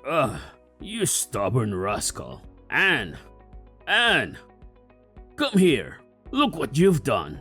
Ugh, you stubborn rascal. Anne! Come here. Look what you've done.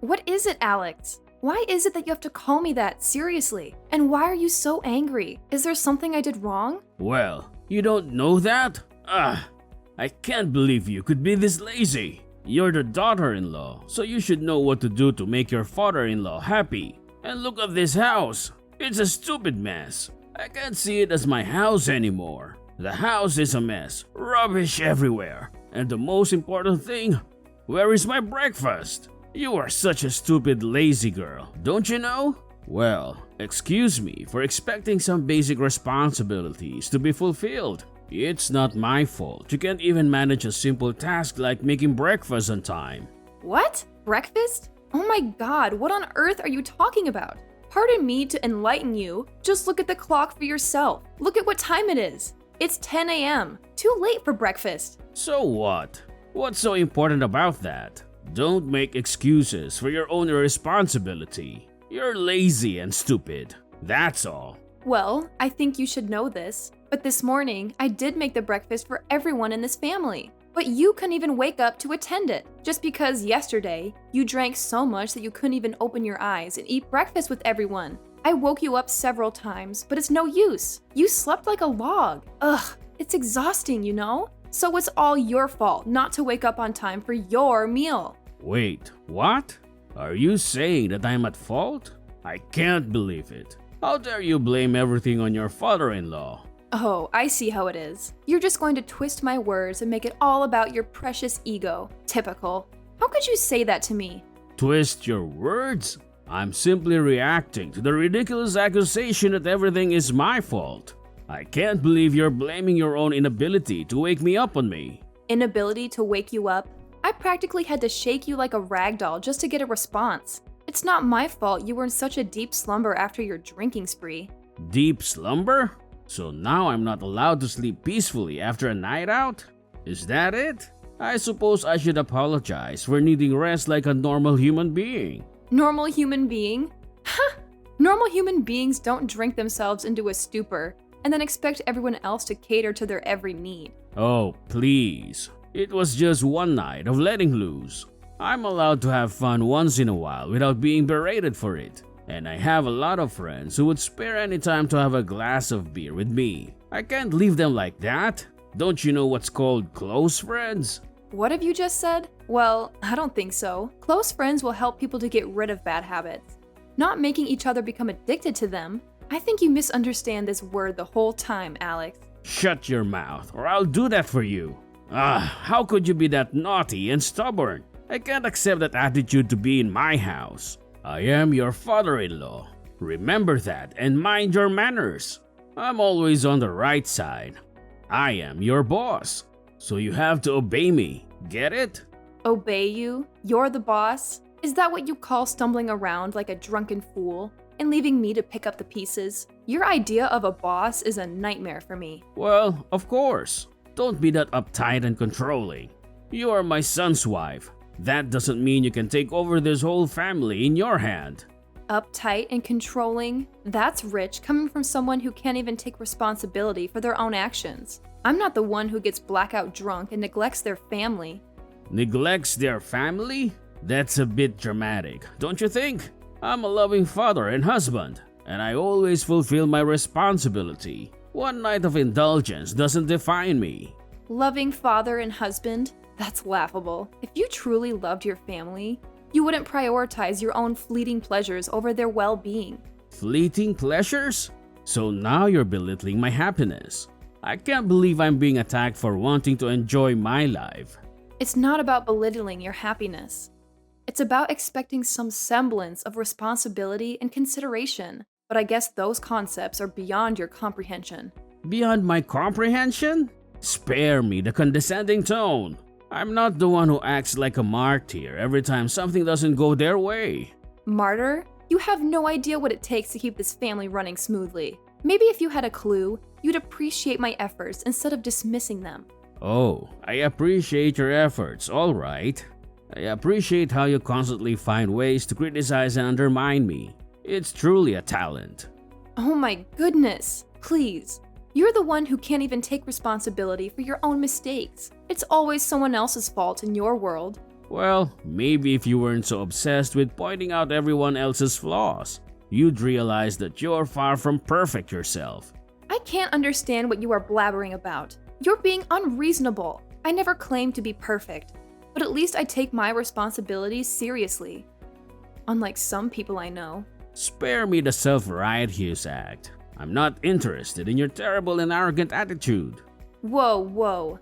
What is it, Alex? Why is it that you have to call me that, seriously? And why are you so angry? Is there something I did wrong? Well, you don't know that? I can't believe you could be this lazy. You're the daughter-in-law, so you should know what to do to make your father-in-law happy. And look at this house. It's a stupid mess. I can't see it as my house anymore. The house is a mess, rubbish everywhere. And the most important thing, where is my breakfast? You are such a stupid, lazy girl, don't you know? Well, excuse me for expecting some basic responsibilities to be fulfilled. It's not my fault you can't even manage a simple task like making breakfast on time. What? Breakfast? Oh my god, what on earth are you talking about? Pardon me to enlighten you, just look at the clock for yourself. Look at what time it is. It's 10 a.m. Too late for breakfast. So what? What's so important about that? Don't make excuses for your own irresponsibility. You're lazy and stupid. That's all. Well, I think you should know this, but this morning I did make the breakfast for everyone in this family. But you couldn't even wake up to attend it, just because yesterday you drank so much that you couldn't even open your eyes and eat breakfast with everyone. I woke you up several times, but it's no use. You slept like a log. Ugh, it's exhausting, you know? So it's all your fault not to wake up on time for your meal. Wait, what? Are you saying that I'm at fault? I can't believe it. How dare you blame everything on your father-in-law? Oh, I see how it is. You're just going to twist my words and make it all about your precious ego. Typical. How could you say that to me? Twist your words? I'm simply reacting to the ridiculous accusation that everything is my fault. I can't believe you're blaming your own inability to wake me up on me. Inability to wake you up? I practically had to shake you like a rag doll just to get a response. It's not my fault you were in such a deep slumber after your drinking spree. Deep slumber? So now I'm not allowed to sleep peacefully after a night out? Is that it? I suppose I should apologize for needing rest like a normal human being. Normal human being? Ha! Normal human beings don't drink themselves into a stupor and then expect everyone else to cater to their every need. Oh, please. It was just one night of letting loose. I'm allowed to have fun once in a while without being berated for it. And I have a lot of friends who would spare any time to have a glass of beer with me. I can't leave them like that. Don't you know what's called close friends? What have you just said? Well, I don't think so. Close friends will help people to get rid of bad habits, not making each other become addicted to them. I think you misunderstand this word the whole time, Alex. Shut your mouth, or I'll do that for you. How could you be that naughty and stubborn? I can't accept that attitude to be in my house. I am your father-in-law. Remember that and mind your manners. I'm always on the right side. I am your boss, so you have to obey me. Get it? Obey you? You're the boss? Is that what you call stumbling around like a drunken fool and leaving me to pick up the pieces? Your idea of a boss is a nightmare for me. Well, of course. Don't be that uptight and controlling. You are my son's wife. That doesn't mean you can take over this whole family in your hand. Uptight and controlling? That's rich coming from someone who can't even take responsibility for their own actions. I'm not the one who gets blackout drunk and neglects their family. Neglects their family? That's a bit dramatic, don't you think? I'm a loving father and husband, and I always fulfill my responsibility. One night of indulgence doesn't define me. Loving father and husband? That's laughable. If you truly loved your family, you wouldn't prioritize your own fleeting pleasures over their well-being. Fleeting pleasures? So now you're belittling my happiness. I can't believe I'm being attacked for wanting to enjoy my life. It's not about belittling your happiness. It's about expecting some semblance of responsibility and consideration. But I guess those concepts are beyond your comprehension. Beyond my comprehension? Spare me the condescending tone. I'm not the one who acts like a martyr every time something doesn't go their way. Martyr? You have no idea what it takes to keep this family running smoothly. Maybe if you had a clue, you'd appreciate my efforts instead of dismissing them. Oh, I appreciate your efforts, all right. I appreciate how you constantly find ways to criticize and undermine me. It's truly a talent. Oh my goodness. Please, You're the one who can't even take responsibility for your own mistakes. It's always someone else's fault in your world. Well, maybe if you weren't so obsessed with pointing out everyone else's flaws, you'd realize that you're far from perfect yourself. I can't understand what you are blabbering about. You're being unreasonable. I never claimed to be perfect, but at least I take my responsibilities seriously. Unlike some people I know. Spare me the self-righteous act. I'm not interested in your terrible and arrogant attitude. Whoa.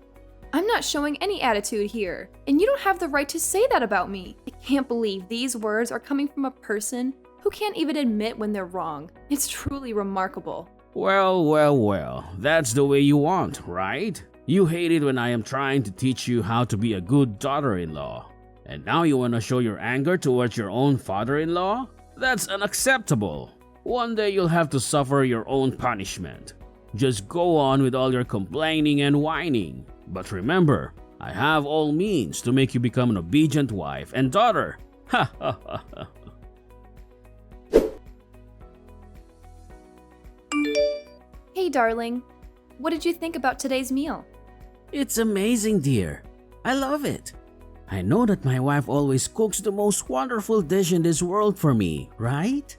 I'm not showing any attitude here, and you don't have the right to say that about me. I can't believe these words are coming from a person who can't even admit when they're wrong. It's truly remarkable. Well, that's the way you want, right? You hate it when I am trying to teach you how to be a good daughter-in-law. And now you want to show your anger towards your own father-in-law? That's unacceptable. One day you'll have to suffer your own punishment. Just go on with all your complaining and whining. But remember, I have all means to make you become an obedient wife and daughter. Ha ha ha ha. Hey darling, what did you think about today's meal? It's amazing, dear. I love it. I know that my wife always cooks the most wonderful dish in this world for me, right?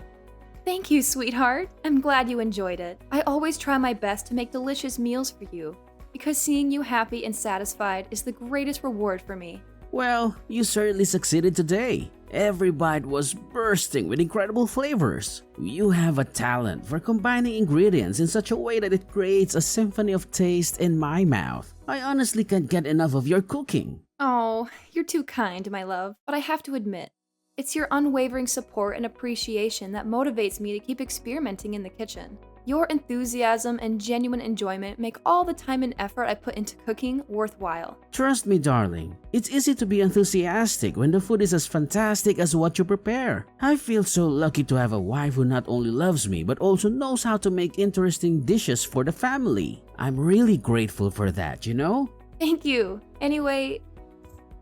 Thank you, sweetheart. I'm glad you enjoyed it. I always try my best to make delicious meals for you, because seeing you happy and satisfied is the greatest reward for me. Well, you certainly succeeded today. Every bite was bursting with incredible flavors. You have a talent for combining ingredients in such a way that it creates a symphony of taste in my mouth. I honestly can't get enough of your cooking. Oh, you're too kind, my love, but I have to admit, it's your unwavering support and appreciation that motivates me to keep experimenting in the kitchen. Your enthusiasm and genuine enjoyment make all the time and effort I put into cooking worthwhile. Trust me, darling. It's easy to be enthusiastic when the food is as fantastic as what you prepare. I feel so lucky to have a wife who not only loves me but also knows how to make interesting dishes for the family. I'm really grateful for that, you know? Thank you. Anyway,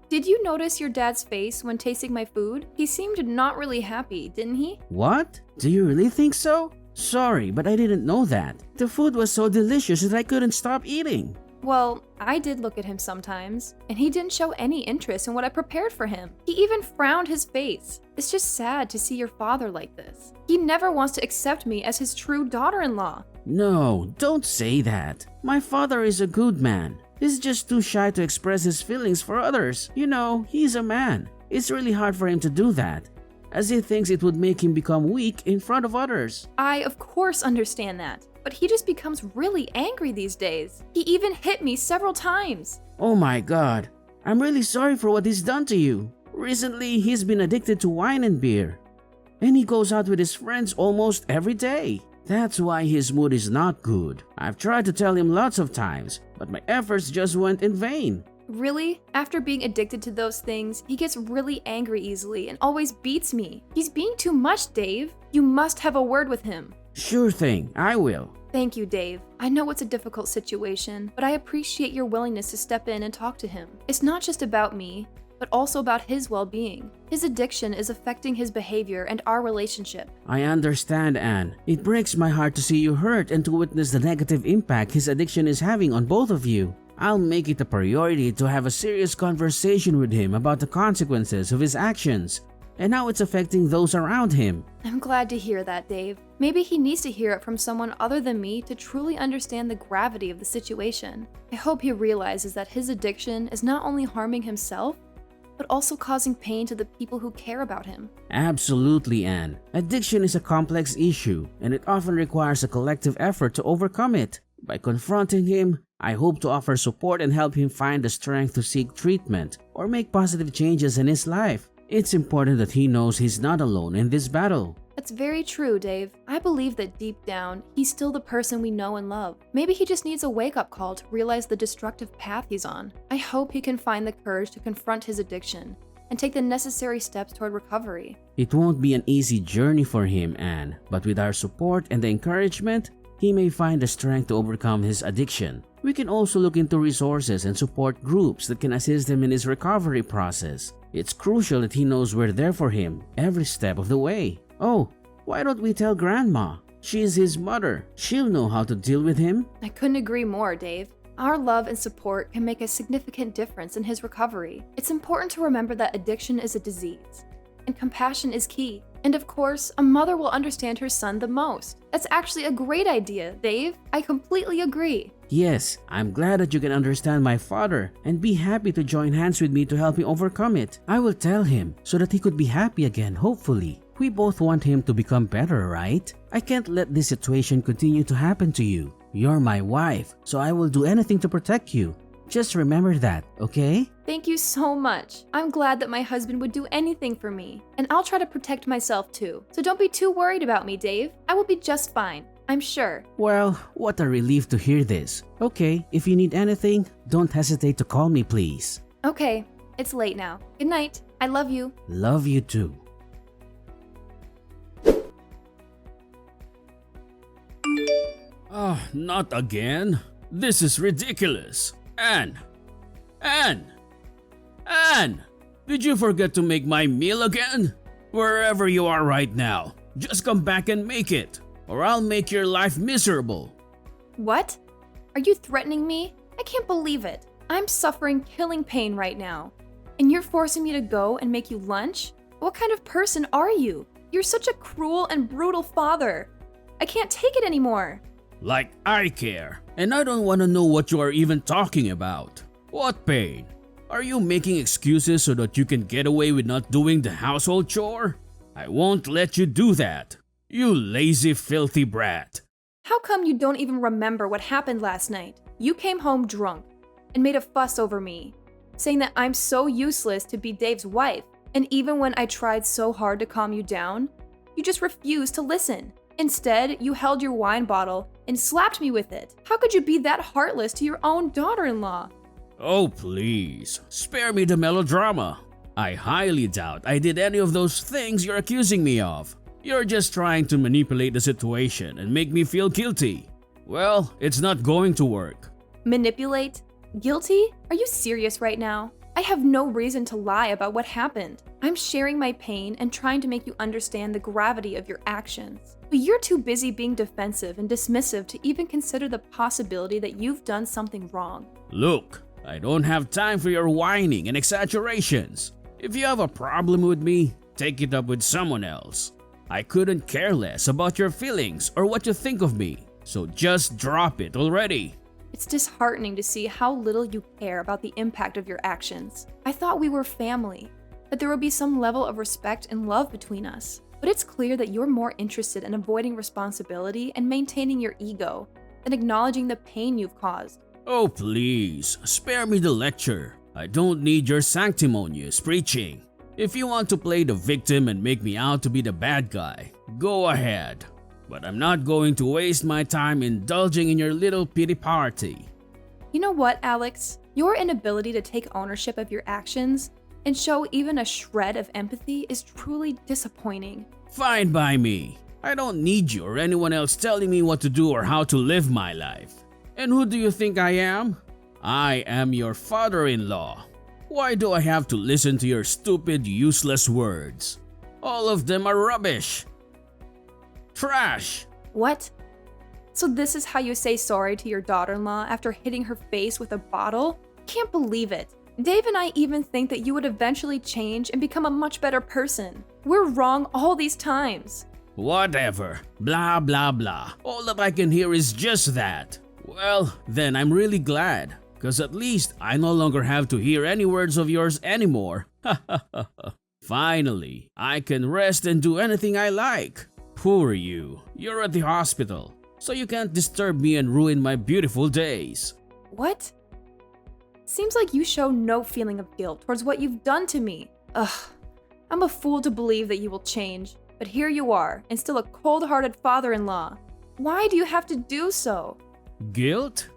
did you notice your dad's face when tasting my food? He seemed not really happy, didn't he? What? Do you really think so? Sorry, but I didn't know that. The food was so delicious that I couldn't stop eating. Well, I did look at him sometimes, and he didn't show any interest in what I prepared for him. He even frowned his face. It's just sad to see your father like this. He never wants to accept me as his true daughter-in-law. No, don't say that. My father is a good man. He's just too shy to express his feelings for others. You know, he's a man. It's really hard for him to do that, as he thinks it would make him become weak in front of others. I, of course, understand that, but he just becomes really angry these days. He even hit me several times. Oh my god, I'm really sorry for what he's done to you. Recently, he's been addicted to wine and beer, and he goes out with his friends almost every day. That's why his mood is not good. I've tried to tell him lots of times, but my efforts just went in vain. Really? After being addicted to those things, he gets really angry easily and always beats me. He's being too much, Dave. You must have a word with him. Sure thing, I will. Thank you, Dave. I know it's a difficult situation, but I appreciate your willingness to step in and talk to him. It's not just about me, but also about his well-being. His addiction is affecting his behavior and our relationship. I understand, Anne. It breaks my heart to see you hurt and to witness the negative impact his addiction is having on both of you. I'll make it a priority to have a serious conversation with him about the consequences of his actions and how it's affecting those around him. I'm glad to hear that, Dave. Maybe he needs to hear it from someone other than me to truly understand the gravity of the situation. I hope he realizes that his addiction is not only harming himself, but also causing pain to the people who care about him. Absolutely, Anne. Addiction is a complex issue, and it often requires a collective effort to overcome it. By confronting him, I hope to offer support and help him find the strength to seek treatment or make positive changes in his life. It's important that he knows he's not alone in this battle. That's very true, Dave. I believe that deep down, he's still the person we know and love. Maybe he just needs a wake-up call to realize the destructive path he's on. I hope he can find the courage to confront his addiction and take the necessary steps toward recovery. It won't be an easy journey for him, Anne, but with our support and the encouragement, he may find the strength to overcome his addiction. We can also look into resources and support groups that can assist him in his recovery process. It's crucial that he knows we're there for him every step of the way. Oh, why don't we tell Grandma? She's his mother. She'll know how to deal with him. I couldn't agree more, Dave. Our love and support can make a significant difference in his recovery. It's important to remember that addiction is a disease, and compassion is key. And of course, a mother will understand her son the most. That's actually a great idea, Dave. I completely agree. Yes, I'm glad that you can understand my father and be happy to join hands with me to help him overcome it. I will tell him so that he could be happy again, hopefully. We both want him to become better, right? I can't let this situation continue to happen to you. You're my wife, so I will do anything to protect you. Just remember that, okay? Thank you so much. I'm glad that my husband would do anything for me, and I'll try to protect myself too. So don't be too worried about me, Dave. I will be just fine, I'm sure. Well, what a relief to hear this. Okay, if you need anything, don't hesitate to call me, please. Okay, it's late now. Good night. I love you. Love you too. Not again. This is ridiculous. Anne! Did you forget to make my meal again? Wherever you are right now, just come back and make it, or I'll make your life miserable. What? Are you threatening me? I can't believe it. I'm suffering killing pain right now. And you're forcing me to go and make you lunch? What kind of person are you? You're such a cruel and brutal father. I can't take it anymore. Like I care, and I don't want to know what you are even talking about. What pain? Are you making excuses so that you can get away with not doing the household chore? I won't let you do that. You lazy, filthy brat. How come you don't even remember what happened last night? You came home drunk and made a fuss over me, saying that I'm so useless to be Dave's wife. And even when I tried so hard to calm you down, you just refused to listen. Instead, you held your wine bottle and slapped me with it. How could you be that heartless to your own daughter-in-law? Oh, please, spare me the melodrama. I highly doubt I did any of those things you're accusing me of. You're just trying to manipulate the situation and make me feel guilty. Well, it's not going to work. Manipulate? Guilty? Are you serious right now? I have no reason to lie about what happened. I'm sharing my pain and trying to make you understand the gravity of your actions. But you're too busy being defensive and dismissive to even consider the possibility that you've done something wrong. Look, I don't have time for your whining and exaggerations. If you have a problem with me, take it up with someone else. I couldn't care less about your feelings or what you think of me, so just drop it already. It's disheartening to see how little you care about the impact of your actions. I thought we were family, that there would be some level of respect and love between us. But it's clear that you're more interested in avoiding responsibility and maintaining your ego than acknowledging the pain you've caused. Oh, please, spare me the lecture. I don't need your sanctimonious preaching. If you want to play the victim and make me out to be the bad guy, go ahead. But I'm not going to waste my time indulging in your little pity party. You know what, Alex? Your inability to take ownership of your actions and show even a shred of empathy is truly disappointing. Fine by me. I don't need you or anyone else telling me what to do or how to live my life. And who do you think I am? I am your father-in-law. Why do I have to listen to your stupid, useless words? All of them are rubbish. Trash. What? So this is how you say sorry to your daughter-in-law after hitting her face with a bottle? Can't believe it. Dave and I even think that you would eventually change and become a much better person. We're wrong all these times. Whatever. Blah, blah, blah. All that I can hear is just that. Well, then I'm really glad, because at least I no longer have to hear any words of yours anymore. Finally, I can rest and do anything I like. Poor you. You're at the hospital, so you can't disturb me and ruin my beautiful days. What? Seems like you show no feeling of guilt towards what you've done to me. Ugh, I'm a fool to believe that you will change, but here you are, and still a cold-hearted father-in-law. Why do you have to do so? Guilt?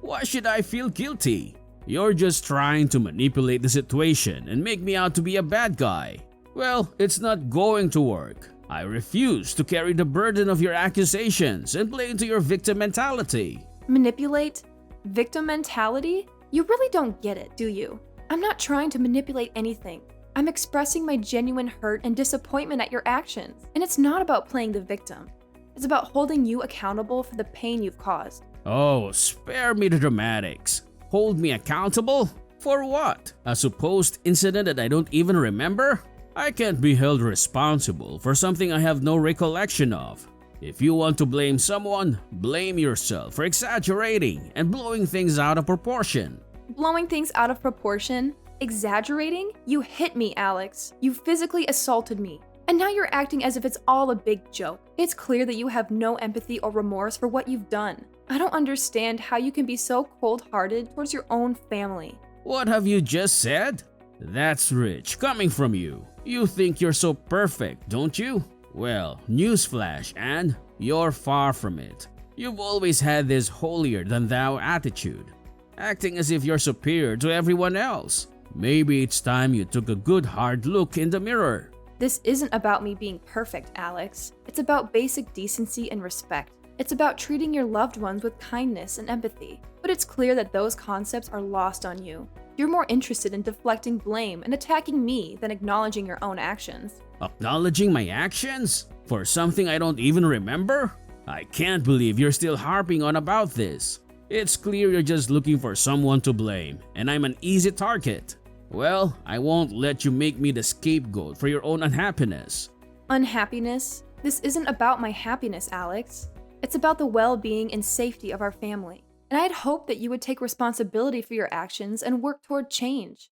Why should I feel guilty? You're just trying to manipulate the situation and make me out to be a bad guy. Well, it's not going to work. I refuse to carry the burden of your accusations and play into your victim mentality. Manipulate? Victim mentality? You really don't get it, do you? I'm not trying to manipulate anything. I'm expressing my genuine hurt and disappointment at your actions, and it's not about playing the victim. It's about holding you accountable for the pain you've caused. Oh, spare me the dramatics. Hold me accountable? For what? A supposed incident that I don't even remember? I can't be held responsible for something I have no recollection of. If you want to blame someone, blame yourself for exaggerating and blowing things out of proportion. Blowing things out of proportion? Exaggerating? You hit me, Alex. You physically assaulted me. And now you're acting as if it's all a big joke. It's clear that you have no empathy or remorse for what you've done. I don't understand how you can be so cold-hearted towards your own family. What have you just said? That's rich coming from you. You think you're so perfect, don't you? Well, newsflash, Anne, you're far from it. You've always had this holier-than-thou attitude, acting as if you're superior to everyone else. Maybe it's time you took a good hard look in the mirror. This isn't about me being perfect, Alex. It's about basic decency and respect. It's about treating your loved ones with kindness and empathy. But it's clear that those concepts are lost on you. You're more interested in deflecting blame and attacking me than acknowledging your own actions. Acknowledging my actions? For something I don't even remember? I can't believe you're still harping on about this. It's clear you're just looking for someone to blame, and I'm an easy target. Well, I won't let you make me the scapegoat for your own unhappiness. Unhappiness? This isn't about my happiness, Alex. It's about the well-being and safety of our family. And I'd hoped that you would take responsibility for your actions and work toward change.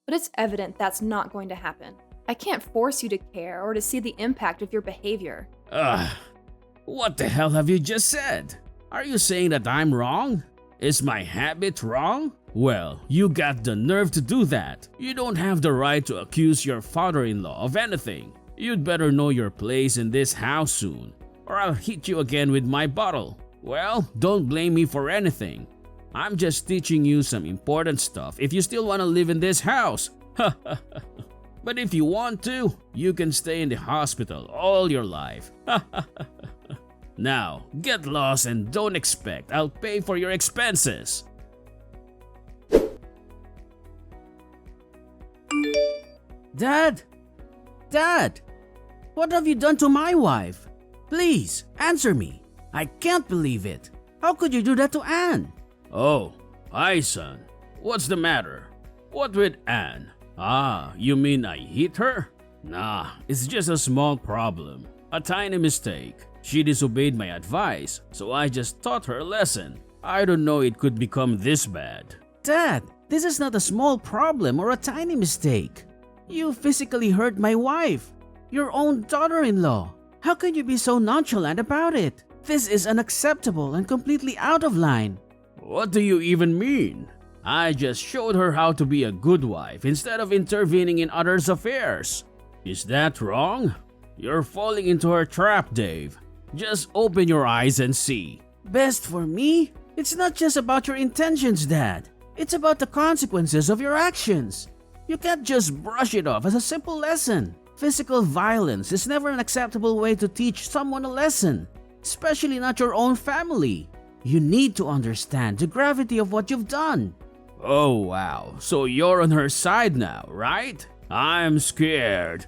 But it's evident that's not going to happen. I can't force you to care or to see the impact of your behavior. What the hell have you just said? Are you saying that I'm wrong? Is my habit wrong? Well, you got the nerve to do that. You don't have the right to accuse your father-in-law of anything. You'd better know your place in this house soon, or I'll hit you again with my bottle. Well, don't blame me for anything. I'm just teaching you some important stuff if you still want to live in this house. But if you want to, you can stay in the hospital all your life. Now, get lost and don't expect I'll pay for your expenses. Dad! Dad! What have you done to my wife? Please, answer me. I can't believe it. How could you do that to Anne? Oh, hi son. What's the matter? What with Anne? Ah, you mean I hit her? Nah, it's just a small problem. A tiny mistake. She disobeyed my advice, so I just taught her a lesson. I don't know it could become this bad. Dad, this is not a small problem or a tiny mistake. You physically hurt my wife, your own daughter-in-law. How can you be so nonchalant about it? This is unacceptable and completely out of line. What do you even mean? I just showed her how to be a good wife instead of intervening in others' affairs. Is that wrong? You're falling into her trap, Dave. Just open your eyes and see. Best for me? It's not just about your intentions, Dad. It's about the consequences of your actions. You can't just brush it off as a simple lesson. Physical violence is never an acceptable way to teach someone a lesson, especially not your own family. You need to understand the gravity of what you've done. Oh wow, so you're on her side now, right? I'm scared.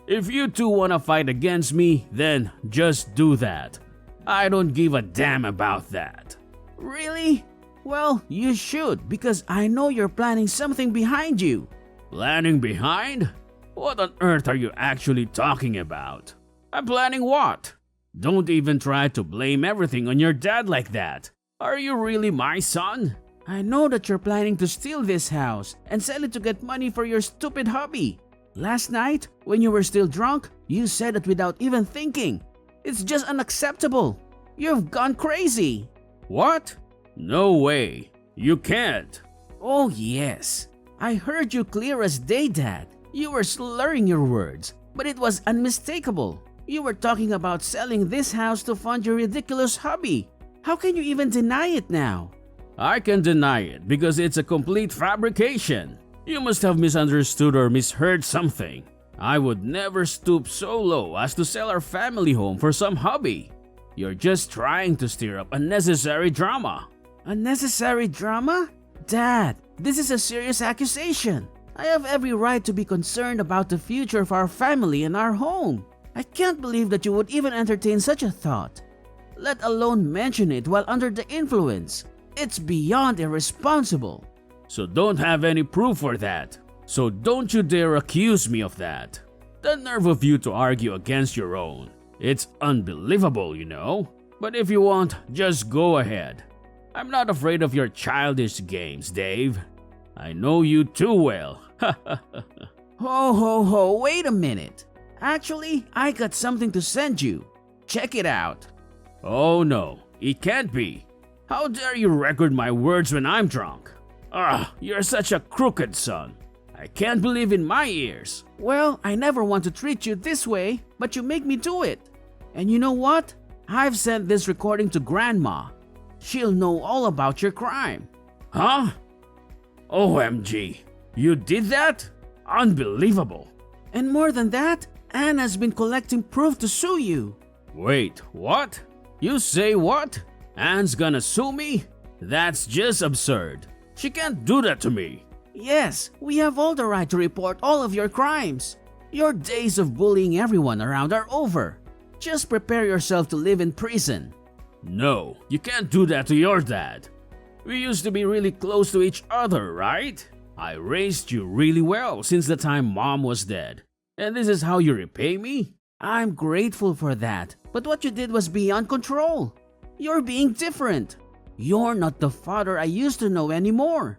If you two want to fight against me, then just do that. I don't give a damn about that. Really? Well, you should, because I know you're planning something behind you. Planning behind? What on earth are you actually talking about? I'm planning what? Don't even try to blame everything on your dad like that. Are you really my son? I know that you're planning to steal this house and sell it to get money for your stupid hobby. Last night, when you were still drunk, you said it without even thinking. It's just unacceptable. You've gone crazy. What? No way. You can't. Oh yes. I heard you clear as day, Dad. You were slurring your words, but it was unmistakable. You were talking about selling this house to fund your ridiculous hobby. How can you even deny it now? I can deny it because it's a complete fabrication. You must have misunderstood or misheard something. I would never stoop so low as to sell our family home for some hobby. You're just trying to stir up unnecessary drama. Unnecessary drama? Dad, this is a serious accusation. I have every right to be concerned about the future of our family and our home. I can't believe that you would even entertain such a thought, let alone mention it while under the influence. It's beyond irresponsible. So don't have any proof for that. So don't you dare accuse me of that. The nerve of you to argue against your own. It's unbelievable, you know. But if you want, just go ahead. I'm not afraid of your childish games, Dave. I know you too well. Ho, wait a minute. Actually, I got something to send you. Check it out. Oh no, it can't be. How dare you record my words when I'm drunk? You're such a crooked son. I can't believe in my ears. Well, I never want to treat you this way, but you make me do it. And you know what? I've sent this recording to Grandma. She'll know all about your crime. Huh? OMG, you did that? Unbelievable. And more than that, Anne has been collecting proof to sue you. Wait, what? You say what? Anne's gonna sue me? That's just absurd. She can't do that to me. Yes, we have all the right to report all of your crimes. Your days of bullying everyone around are over. Just prepare yourself to live in prison. No, you can't do that to your dad. We used to be really close to each other, right? I raised you really well since the time Mom was dead. And this is how you repay me? I'm grateful for that, but what you did was beyond control. You're being different. You're not the father I used to know anymore.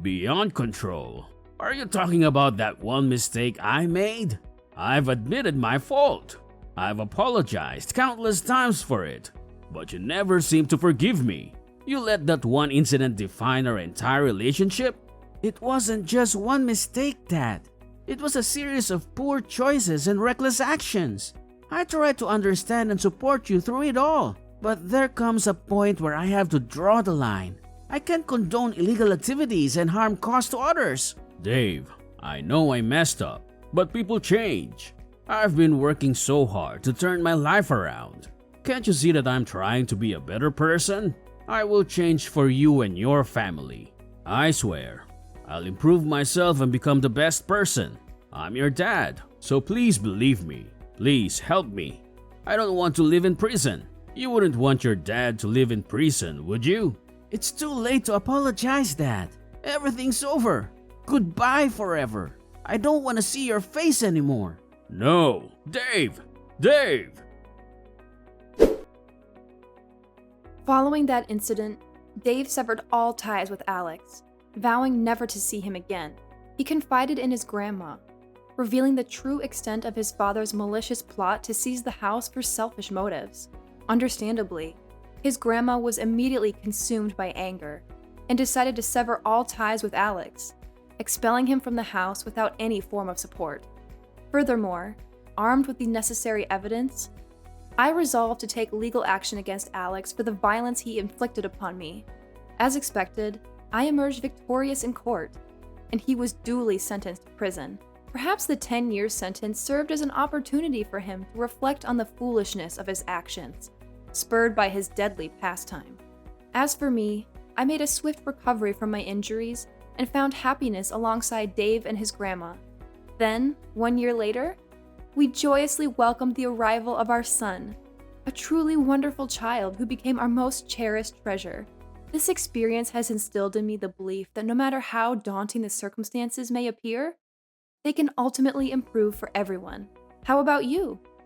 Beyond control? Are you talking about that one mistake I made? I've admitted my fault. I've apologized countless times for it, but you never seem to forgive me. You let that one incident define our entire relationship? It wasn't just one mistake, Dad. It was a series of poor choices and reckless actions. I tried to understand and support you through it all, but there comes a point where I have to draw the line. I can't condone illegal activities and harm caused to others. Dave, I know I messed up, but people change. I've been working so hard to turn my life around. Can't you see that I'm trying to be a better person? I will change for you and your family. I swear. I'll improve myself and become the best person. I'm your dad, so please believe me. Please help me. I don't want to live in prison. You wouldn't want your dad to live in prison, would you? It's too late to apologize, Dad. Everything's over. Goodbye forever. I don't want to see your face anymore. No, Dave! Dave! Following that incident, Dave severed all ties with Alex, vowing never to see him again. He confided in his grandma, revealing the true extent of his father's malicious plot to seize the house for selfish motives. Understandably, his grandma was immediately consumed by anger and decided to sever all ties with Alex, expelling him from the house without any form of support. Furthermore, armed with the necessary evidence, I resolved to take legal action against Alex for the violence he inflicted upon me. As expected, I emerged victorious in court, and he was duly sentenced to prison. Perhaps the 10-year sentence served as an opportunity for him to reflect on the foolishness of his actions, spurred by his deadly pastime. As for me, I made a swift recovery from my injuries and found happiness alongside Dave and his grandma. Then, 1 year later, we joyously welcomed the arrival of our son, a truly wonderful child who became our most cherished treasure. This experience has instilled in me the belief that no matter how daunting the circumstances may appear, they can ultimately improve for everyone. How about you?